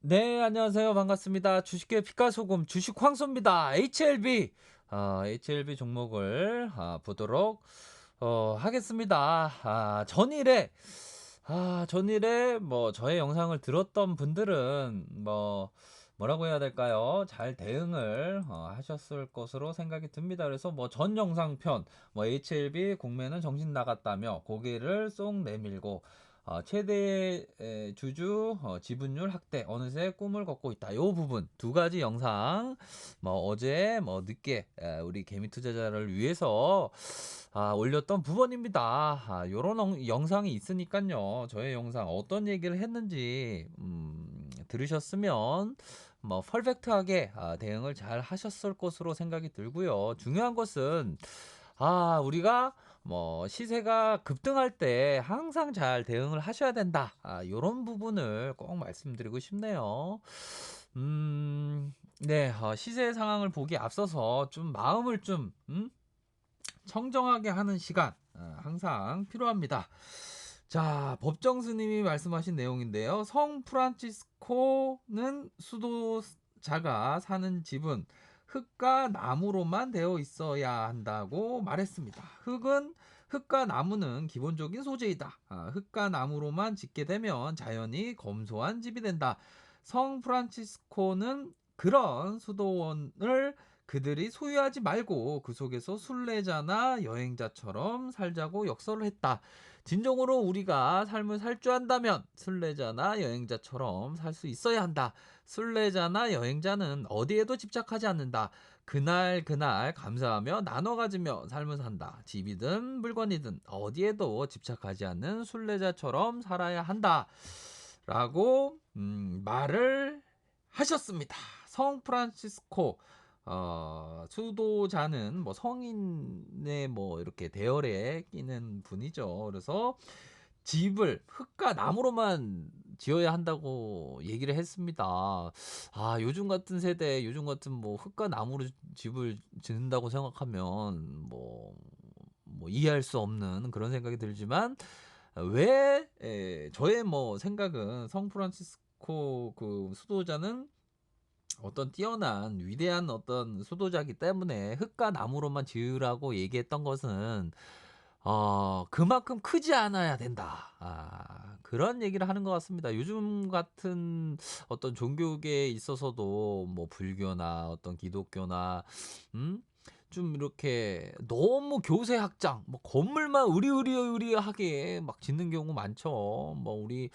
네, 안녕하세요. 반갑습니다. 주식계 피카소금 주식 황소입니다. HLB, HLB 종목을 보도록 하겠습니다. 전일에 뭐 저의 영상을 들었던 분들은 뭐라고 해야 될까요? 잘 대응을 하셨을 것으로 생각이 듭니다. 그래서 뭐 전 영상편, 뭐 HLB 공매는 정신 나갔다며 고개를 쏙 내밀고 최대 주주 지분율 확대 어느새 꿈을 걷고 있다. 요 부분 두 가지 영상 뭐 어제 뭐 늦게 우리 개미 투자자를 위해서 올렸던 부분입니다. 요런 영상이 있으니까요. 저의 영상 어떤 얘기를 했는지 들으셨으면 뭐 퍼펙트하게 대응을 잘 하셨을 것으로 생각이 들고요. 중요한 것은 우리가 뭐 시세가 급등할 때 항상 잘 대응을 하셔야 된다. 요런 부분을 꼭 말씀드리고 싶네요. 네, 시세 상황을 보기 앞서서 좀 마음을 좀 청정하게 하는 시간 항상 필요합니다. 자, 법정 스님이 말씀하신 내용인데요. 성 프란치스코는 수도자가 사는 집은 흙과 나무로만 되어 있어야 한다고 말했습니다. 흙과 나무는 기본적인 소재이다. 흙과 나무로만 짓게 되면 자연히 검소한 집이 된다. 성 프란치스코는 그런 수도원을 그들이 소유하지 말고 그 속에서 순례자나 여행자처럼 살자고 역설을 했다. 진정으로 우리가 삶을 살 줄 안다면 순례자나 여행자처럼 살 수 있어야 한다. 순례자나 여행자는 어디에도 집착하지 않는다. 그날 감사하며 나눠 가지며 삶을 산다. 집이든 물건이든 어디에도 집착하지 않는 순례자처럼 살아야 한다. 라고 말을 하셨습니다. 성 프란시스코 수도자는 뭐 성인의 뭐 이렇게 대열에 끼는 분이죠. 그래서 집을 흙과 나무로만 지어야 한다고 얘기를 했습니다. 요즘 같은 세대, 요즘 같은 뭐 흙과 나무로 집을 짓는다고 생각하면 뭐 이해할 수 없는 그런 생각이 들지만 저의 뭐 생각은 성 프란치스코 그 수도자는 어떤 뛰어난 위대한 어떤 수도자기 때문에 흙과 나무로만 지으라고 얘기했던 것은 그만큼 크지 않아야 된다. 그런 얘기를 하는 것 같습니다. 요즘 같은 어떤 종교계에 있어서도 뭐 불교나 어떤 기독교나 음? 좀 이렇게 너무 교세 확장, 뭐 건물만 으리으리하게 막 짓는 경우 많죠. 뭐 우리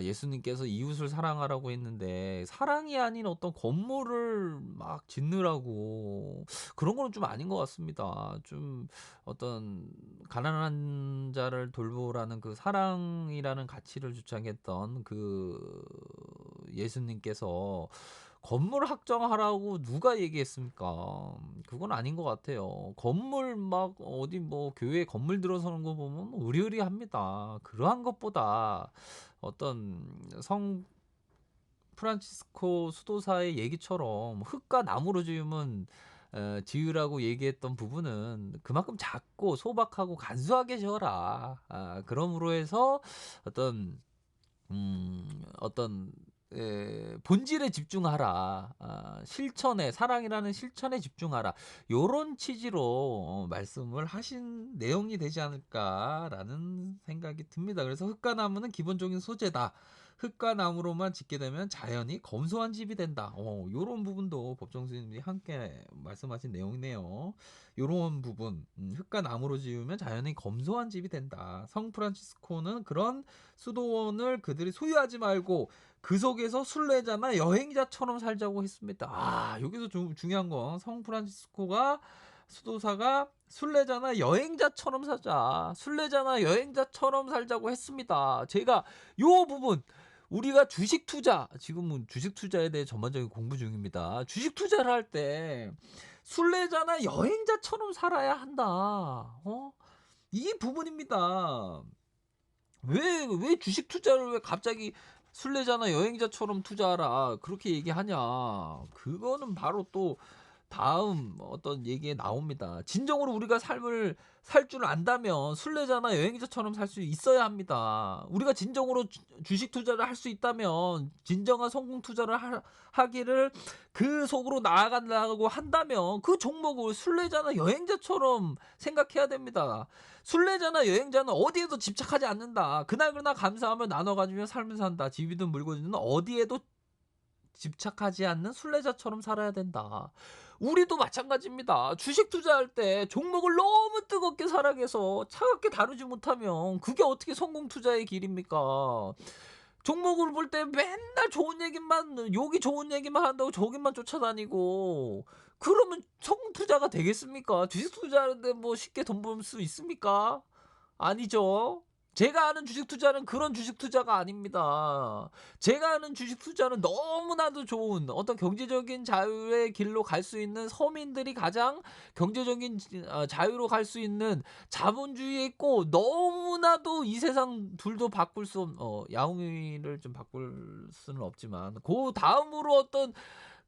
예수님께서 이웃을 사랑하라고 했는데 사랑이 아닌 어떤 건물을 막 짓느라고 그런 거는 좀 아닌 것 같습니다. 좀 어떤 가난한 자를 돌보라는 그 사랑이라는 가치를 주창했던 그 예수님께서 건물 확정하라고 누가 얘기했습니까? 그건 아닌 것 같아요. 건물 막 어디 뭐 교회 건물 들어서는 거 보면 의리의리합니다. 그러한 것보다 어떤 성 프란치스코 수도사의 얘기처럼 흙과 나무로 지으면 지으라고 얘기했던 부분은 그만큼 작고 소박하고 간소하게 지어라. 그러므로 해서 어떤 어떤 본질에 집중하라. 실천에 사랑이라는 실천에 집중하라. 요런 취지로 말씀을 하신 내용이 되지 않을까라는 생각이 듭니다. 그래서 흙과 나무는 기본적인 소재다. 흙과 나무로만 짓게 되면 자연히 검소한 집이 된다. 요런 부분도 법정 스님이 함께 말씀하신 내용이네요. 요런 부분, 흙과 나무로 지으면 자연히 검소한 집이 된다. 성 프란치스코는 그런 수도원을 그들이 소유하지 말고 그 속에서 순례자나 여행자처럼 살자고 했습니다. 여기서 좀 중요한 건 성 프란치스코가 수도사가 순례자나 여행자처럼 살자. 순례자나 여행자처럼 살자고 했습니다. 제가 요 부분 우리가 주식 투자, 지금은 주식 투자에 대해 전반적인 공부 중입니다. 주식 투자를 할 때 순례자나 여행자처럼 살아야 한다. 이 부분입니다. 왜 주식 투자를 왜 갑자기 순례자나 여행자처럼 투자하라 그렇게 얘기하냐. 그거는 바로 또 다음 어떤 얘기에 나옵니다. 진정으로 우리가 삶을 살 줄 안다면 순례자나 여행자처럼 살 수 있어야 합니다. 우리가 진정으로 주식 투자를 할 수 있다면 진정한 성공 투자를 하기를 그 속으로 나아간다고 한다면 그 종목을 순례자나 여행자처럼 생각해야 됩니다. 순례자나 여행자는 어디에도 집착하지 않는다. 그날그날 감사하며 나눠 가지며 삶을 산다. 집이든 물건이든 어디에도 집착하지 않는 순례자처럼 살아야 된다. 우리도 마찬가지입니다. 주식 투자할 때 종목을 너무 뜨겁게 사랑해서 차갑게 다루지 못하면 그게 어떻게 성공 투자의 길입니까? 종목을 볼 때 맨날 좋은 얘기만, 여기 좋은 얘기만 한다고 저기만 쫓아다니고 그러면 성공 투자가 되겠습니까? 주식 투자하는데 뭐 쉽게 돈 벌 수 있습니까? 아니죠. 제가 아는 주식 투자는 그런 주식 투자가 아닙니다. 제가 아는 주식 투자는 너무나도 좋은 어떤 경제적인 자유의 길로 갈 수 있는, 서민들이 가장 경제적인 자유로 갈 수 있는 자본주의에 있고, 너무나도 이 세상 둘도 바꿀 수 야옹이를 좀 바꿀 수는 없지만 그 다음으로 어떤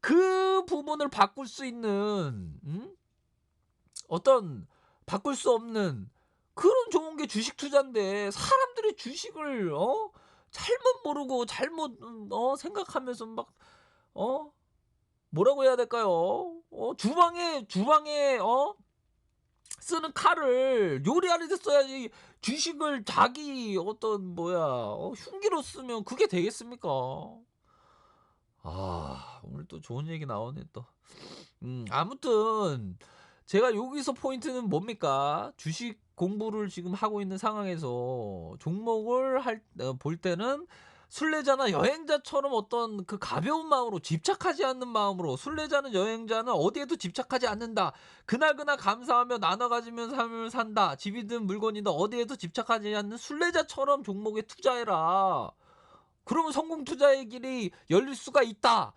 그 부분을 바꿀 수 있는 어떤 바꿀 수 없는 그런 좋은 게 주식 투자인데, 사람들이 주식을 잘못 모르고 잘못 생각하면서 막 어 뭐라고 해야 될까요? 주방에 쓰는 칼을 요리하는 데 써야지, 주식을 자기 어떤 흉기로 쓰면 그게 되겠습니까? 오늘 또 좋은 얘기 나오네 또. 아무튼 제가 여기서 포인트는 뭡니까? 주식 공부를 지금 하고 있는 상황에서 종목을 볼 때는 순례자나 여행자처럼 어떤 그 가벼운 마음으로, 집착하지 않는 마음으로, 순례자는 여행자는 어디에도 집착하지 않는다. 그날그날 감사하며 나눠 가지면 삶을 산다. 집이든 물건이든 어디에도 집착하지 않는 순례자처럼 종목에 투자해라. 그러면 성공 투자의 길이 열릴 수가 있다.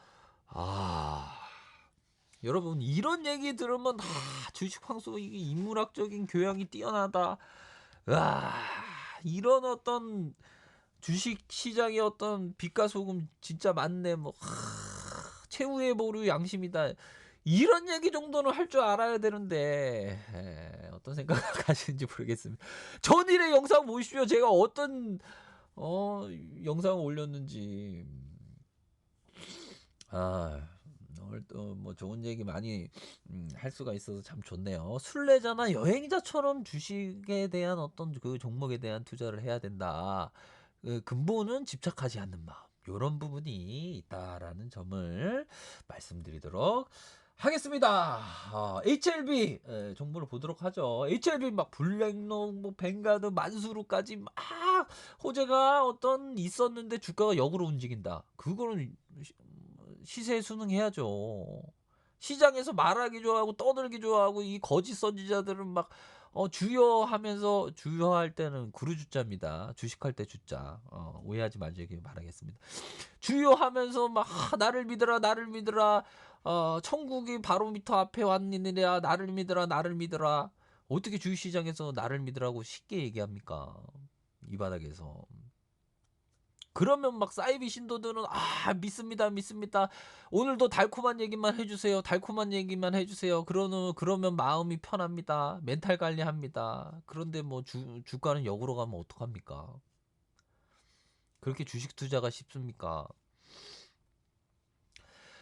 여러분 이런 얘기 들으면 주식 황소 이게 인문학적인 교양이 뛰어나다. 와, 이런 어떤 주식 시장의 어떤 빛과 소금 진짜 많네. 최후의 보루 양심이다. 이런 얘기 정도는 할 줄 알아야 되는데 어떤 생각을 가시는지 모르겠습니다. 전일의 영상 보십시오. 제가 어떤 영상을 올렸는지. 오늘 또 뭐 좋은 얘기 많이 할 수가 있어서 참 좋네요. 순례자나 여행자처럼 주식에 대한 어떤 그 종목에 대한 투자를 해야 된다. 그 근본은 집착하지 않는 마음. 요런 부분이 있다라는 점을 말씀드리도록 하겠습니다. HLB 정보를 보도록 하죠. HLB 막 블랙록, 뭐 뱅가드, 만수르까지 막 호재가 어떤 있었는데 주가가 역으로 움직인다. 그거는 시세에 순응해야죠. 시장에서 말하기 좋아하고 떠들기 좋아하고 이 거짓 선지자들은 막 주여하면서, 주여할 때는 구루주자입니다. 주식할 때 주자. 오해하지 마시길 바라겠습니다. 주여하면서 막 나를 믿어라 나를 믿어라, 천국이 바로미터 앞에 왔느니라, 나를 믿어라 나를 믿어라. 어떻게 주식시장에서 나를 믿으라고 쉽게 얘기합니까? 이 바닥에서. 그러면 막 사이비 신도들은 믿습니다 믿습니다, 오늘도 달콤한 얘기만 해주세요 달콤한 얘기만 해주세요, 그러면 마음이 편합니다, 멘탈 관리합니다. 그런데 뭐 주가는 역으로 가면 어떡합니까? 그렇게 주식 투자가 쉽습니까?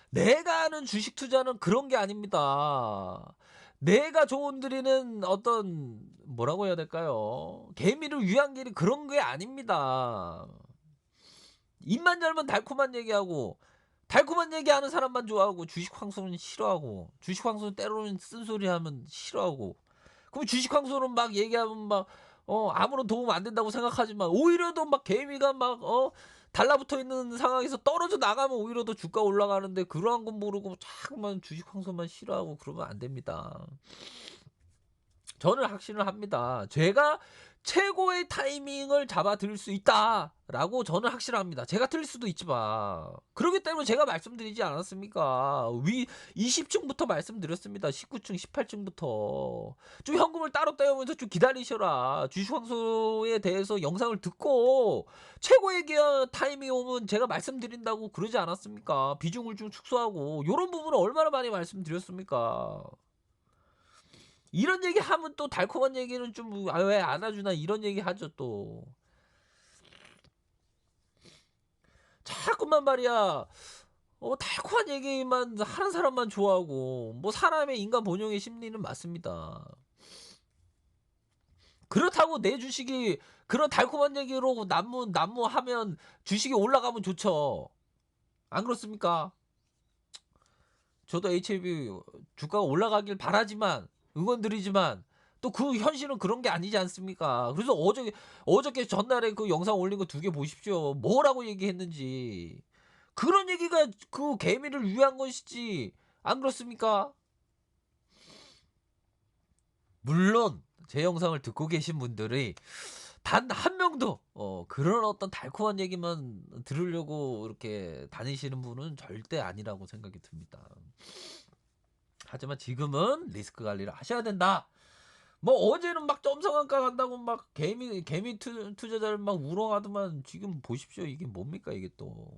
내가 아는 주식 투자는 그런 게 아닙니다. 내가 조언드리는 어떤, 뭐라고 해야 될까요? 개미를 위한 길이 그런 게 아닙니다. 입만 열면 달콤한 얘기하고, 달콤한 얘기하는 사람만 좋아하고, 주식 황소는 싫어하고, 주식 황소는 때로는 쓴소리 하면 싫어하고, 그럼 주식 황소는 막 얘기하면 막 아무런 도움 안 된다고 생각하지만, 오히려 더 막 개미가 막 달라붙어 있는 상황에서 떨어져 나가면 오히려 더 주가 올라가는데, 그러한 건 모르고 자꾸만 주식 황소만 싫어하고 그러면 안 됩니다. 저는 확신을 합니다. 제가 최고의 타이밍을 잡아들일 수 있다라고 저는 확실합니다. 제가 틀릴 수도 있지만. 그렇기 때문에 제가 말씀드리지 않았습니까? 20층부터 말씀드렸습니다. 19층, 18층부터. 좀 현금을 따로 떼오면서 좀 기다리셔라. 주식 황소에 대해서 영상을 듣고 최고의 타이밍이 오면 제가 말씀드린다고 그러지 않았습니까? 비중을 좀 축소하고 요런 부분을 얼마나 많이 말씀드렸습니까? 이런 얘기 하면 또 달콤한 얘기는 좀 왜 안아주나 이런 얘기 하죠 또. 자꾸만 말이야 달콤한 얘기만 하는 사람만 좋아하고 뭐 사람의 인간 본용의 심리는 맞습니다. 그렇다고 내 주식이 그런 달콤한 얘기로 난무하면 주식이 올라가면 좋죠. 안 그렇습니까? 저도 HLB 주가가 올라가길 바라지만 응원드리지만 또 그 현실은 그런 게 아니지 않습니까? 그래서 어저께 전날에 그 영상 올린 거 2개 보십시오. 뭐라고 얘기했는지. 그런 얘기가 그 개미를 위한 것이지. 안 그렇습니까? 물론 제 영상을 듣고 계신 분들이 단 한 명도 그런 어떤 달콤한 얘기만 들으려고 이렇게 다니시는 분은 절대 아니라고 생각이 듭니다. 하지만 지금은 리스크 관리를 하셔야 된다. 뭐 어제는 막 점성한가 간다고 막 개미 투자자를 막 우롱하더만 지금 보십시오. 이게 뭡니까 이게 또.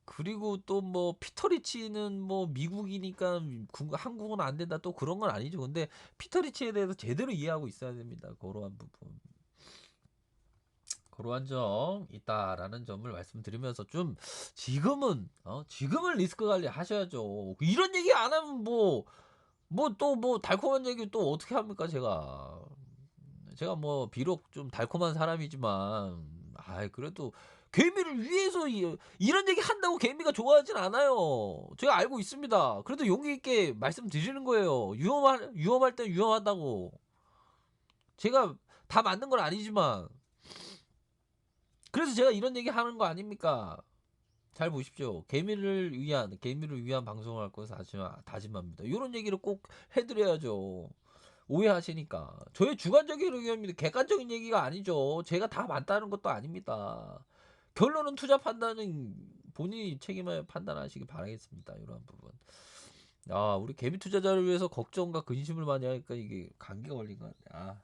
그리고 또 뭐 피터리치는 뭐 미국이니까 한국은 안 된다 또 그런 건 아니죠. 근데 피터리치에 대해서 제대로 이해하고 있어야 됩니다. 그러한 부분. 그러한 점 있다라는 점을 말씀드리면서 좀 지금은 리스크 관리 하셔야죠. 이런 얘기 안 하면 또 뭐 달콤한 얘기 또 어떻게 합니까 제가 뭐 비록 좀 달콤한 사람이지만 그래도 개미를 위해서 이런 얘기 한다고 개미가 좋아하진 않아요. 제가 알고 있습니다. 그래도 용기 있게 말씀드리는 거예요. 위험할 땐 위험하다고. 제가 다 맞는 건 아니지만 그래서 제가 이런 얘기 하는 거 아닙니까? 잘 보십시오. 개미를 위한 방송을 할 것을 다짐합니다. 이런 얘기를 꼭 해드려야죠. 오해하시니까. 저의 주관적인 의견입니다. 객관적인 얘기가 아니죠. 제가 다 맞다는 것도 아닙니다. 결론은 투자 판단은 본인이 책임을 판단하시기 바라겠습니다. 이러한 부분. 우리 개미 투자자를 위해서 걱정과 근심을 많이 하니까 이게 감기가 걸린 것 같네.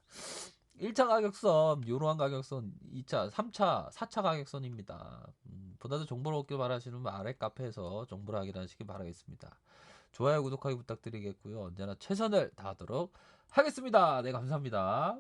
1차 가격선, 이러한 가격선, 2차, 3차, 4차 가격선입니다. 보다 더 정보를 얻길 바라시는 분 아래 카페에서 정보를 확인하시기 바라겠습니다. 좋아요, 구독하기 부탁드리겠고요. 언제나 최선을 다하도록 하겠습니다. 네, 감사합니다.